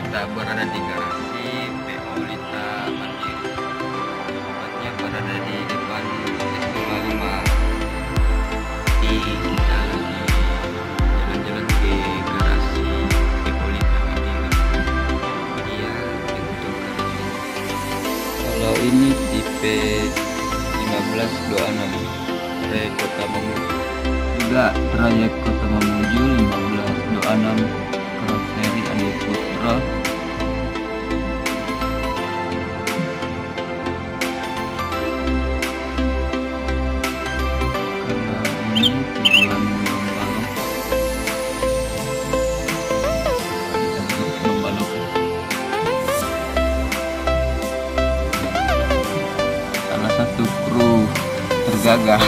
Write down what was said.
kita berada di garasi PO Lita Mandiri. Tempatnya berada di depan SMA 5. Di kita lagi jalan-jalan ke garasi PO Lita Mandiri. Dia untuk garasi. Kalau ini tipe 1526 trayek Kota Mamuju. Juga trayek Kota Mamuju 1526 karoseri Adi Putra. Kalau ini tujuan Membalok. Membalok. Salah satu kru tergagah.